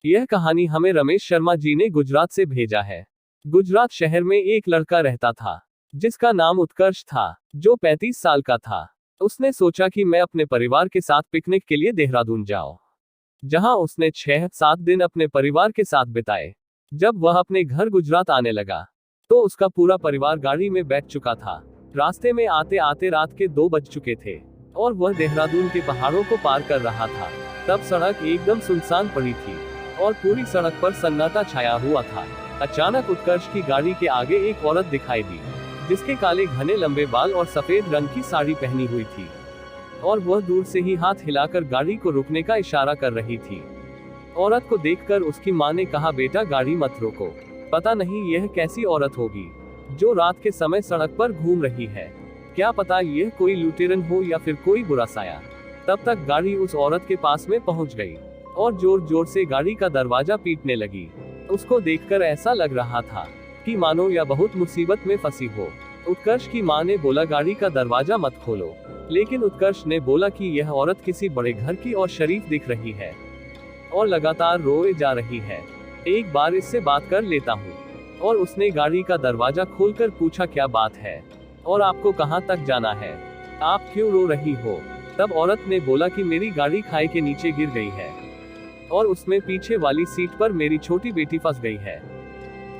यह कहानी हमें रमेश शर्मा जी ने गुजरात से भेजा है। गुजरात शहर में एक लड़का रहता था जिसका नाम उत्कर्ष था, जो 35 साल का था। उसने सोचा कि मैं अपने परिवार के साथ पिकनिक के लिए देहरादून जाऊं, जहां उसने 6-7 दिन अपने परिवार के साथ बिताए। जब वह अपने घर गुजरात आने लगा तो उसका पूरा परिवार गाड़ी में बैठ चुका था। रास्ते में आते आते रात के 2 बज चुके थे और वह देहरादून के पहाड़ों को पार कर रहा था। तब सड़क एकदम सुनसान पड़ी थी और पूरी सड़क पर सन्नाटा छाया हुआ था। अचानक उत्कर्ष की गाड़ी के आगे एक औरत दिखाई दी, जिसके काले घने लंबे बाल और सफेद रंग की साड़ी पहनी हुई थी, और वह दूर से ही हाथ हिलाकर गाड़ी को रुकने का इशारा कर रही थी। औरत को देखकर उसकी मां ने कहा, बेटा गाड़ी मत रोको, पता नहीं यह कैसी औरत होगी जो रात के समय सड़क पर घूम रही है। क्या पता यह कोई लुटेरन हो या फिर कोई बुरा साया। तब तक गाड़ी उस औरत के पास में पहुंच गई और जोर जोर से गाड़ी का दरवाजा पीटने लगी। उसको देखकर ऐसा लग रहा था कि मानो या बहुत मुसीबत में फंसी हो। उत्कर्ष की मां ने बोला, गाड़ी का दरवाजा मत खोलो, लेकिन उत्कर्ष ने बोला कि यह औरत किसी बड़े घर की और शरीफ दिख रही है और लगातार रोए जा रही है, एक बार इससे बात कर लेता हूँ। और उसने गाड़ी का दरवाजा खोलकर पूछा, क्या बात है और आपको कहाँ तक जाना है, आप क्यों रो रही हो। तब औरत ने बोला कि मेरी गाड़ी खाई के नीचे गिर गई है और उसमें पीछे वाली सीट पर मेरी छोटी बेटी फंस गई है,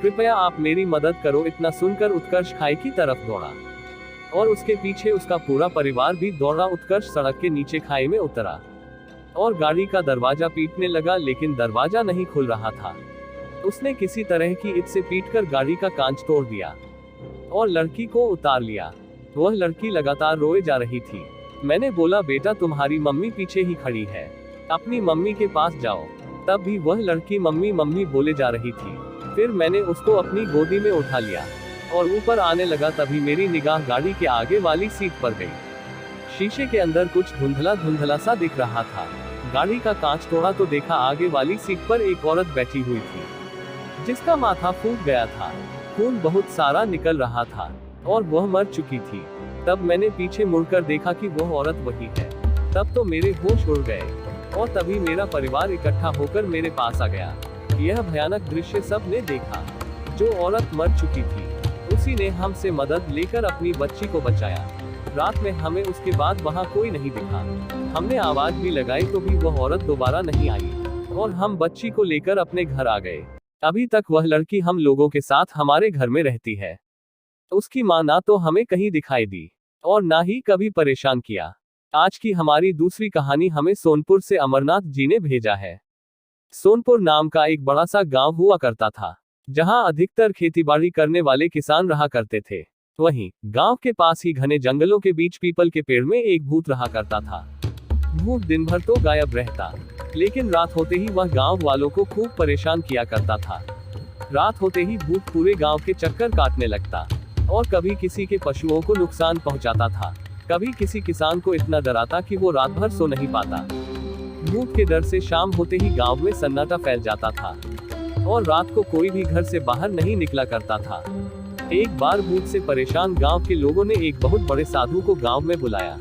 कृपया आप मेरी मदद करो। इतना सुनकर उत्कर्ष खाई की तरफ दौड़ा और उसके पीछे उसका पूरा परिवार भी दौड़ा। उत्कर्ष सड़क के नीचे खाई में उतरा और गाड़ी का दरवाजा पीटने लगा, लेकिन दरवाजा नहीं खुल रहा था। उसने किसी तरह की ईंट से पीटकर गाड़ी का कांच तोड़ दिया और लड़की को उतार लिया। वह लड़की लगातार रोए जा रही थी। मैंने बोला, बेटा तुम्हारी मम्मी पीछे ही खड़ी है, अपनी मम्मी के पास जाओ। तब भी वह लड़की मम्मी मम्मी बोले जा रही थी। फिर मैंने उसको अपनी गोदी में उठा लिया और ऊपर आने लगा। तभी मेरी निगाह गाड़ी के आगे वाली सीट पर गई। शीशे के अंदर कुछ धुंधला धुंधला सा दिख रहा था। गाड़ी का कांच तोड़ा तो देखा आगे वाली सीट पर एक औरत बैठी हुई थी, जिसका माथा फूट गया था, खून बहुत सारा निकल रहा था और वह मर चुकी थी। तब मैंने पीछे मुड़कर देखा कि वह औरत वही है। तब तो मेरे होश उड़ गए और तभी मेरा परिवार इकट्ठा होकर मेरे पास आ गया। यह भयानक दृश्य सब ने देखा। जो औरत मर चुकी थी उसी ने हमसे मदद लेकर अपनी बच्ची को बचाया। रात में हमें उसके बाद वहाँ कोई नहीं दिखा। हमने आवाज भी लगाई तो भी वह औरत दोबारा नहीं आई और हम बच्ची को लेकर अपने घर आ गए। अभी तक वह लड़की हम लोगों के साथ हमारे घर में रहती है। उसकी मां ना तो हमें कहीं दिखाई दी और ना ही कभी परेशान किया। आज की हमारी दूसरी कहानी हमें सोनपुर से अमरनाथ जी ने भेजा है। सोनपुर नाम का एक बड़ा सा गांव हुआ करता था, जहां अधिकतर खेतीबाड़ी करने वाले किसान रहा करते थे। वहीं गांव के पास ही घने जंगलों के बीच पीपल के पेड़ में एक भूत रहा करता था। भूत दिन भर तो गायब रहता, लेकिन रात होते ही वह गांव वालों को खूब परेशान किया करता था। रात होते ही भूत पूरे गांव के चक्कर काटने लगता और कभी किसी के पशुओं को नुकसान पहुंचाता था, कभी किसी किसान को इतना डराता कि वो रात भर सो नहीं पाता। भूत के डर से शाम होते ही गांव में सन्नाटा फैल जाता था और रात को कोई भी घर से बाहर नहीं निकला करता था। एक बार भूत से परेशान गांव के लोगों ने एक बहुत बड़े साधु को गांव में बुलाया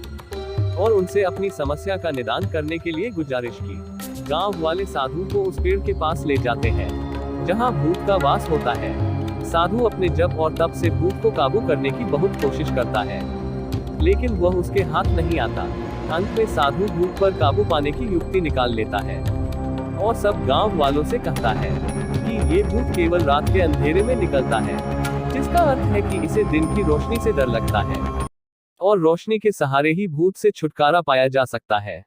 और उनसे अपनी समस्या का निदान करने के लिए गुजारिश की। गांव वाले साधु को उस पेड़ के पास ले जाते हैं जहां भूत का वास होता है। साधु अपने जप और तप से भूत को काबू करने की बहुत कोशिश करता है, लेकिन वह उसके हाथ नहीं आता। अंत में साधु भूत पर काबू पाने की युक्ति निकाल लेता है और सब गांव वालों से कहता है कि ये भूत केवल रात के अंधेरे में निकलता है, जिसका अर्थ है कि इसे दिन की रोशनी से डर लगता है और रोशनी के सहारे ही भूत से छुटकारा पाया जा सकता है।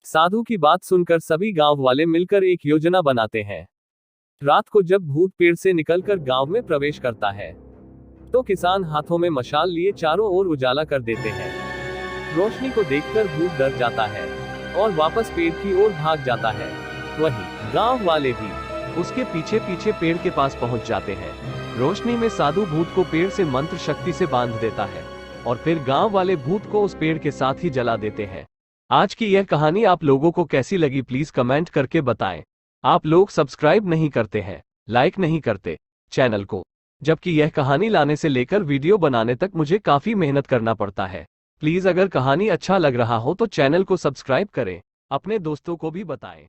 साधु की बात सुनकर सभी गांव वाले मिलकर एक योजना बनाते हैं। रात को जब भूत पेड़ से निकलकर गांव में प्रवेश करता है तो किसान हाथों में मशाल लिए चारों ओर उजाला कर देते हैं। रोशनी को देखकर भूत डर जाता है और वापस पेड़ की ओर भाग जाता है। वहीं गांव वाले भी उसके पीछे पीछे पेड़ के पास पहुंच जाते हैं। रोशनी में साधु भूत को पेड़ से मंत्र शक्ति से बांध देता है और फिर गांव वाले भूत को उस पेड़ के साथ ही जला देते हैं। आज की यह कहानी आप लोगों को कैसी लगी प्लीज कमेंट करके बताएं। आप लोग सब्सक्राइब नहीं करते हैं, लाइक नहीं करते चैनल को, जबकि यह कहानी लाने से लेकर वीडियो बनाने तक मुझे काफी मेहनत करना पड़ता है। प्लीज अगर कहानी अच्छा लग रहा हो तो चैनल को सब्सक्राइब करें, अपने दोस्तों को भी बताएं।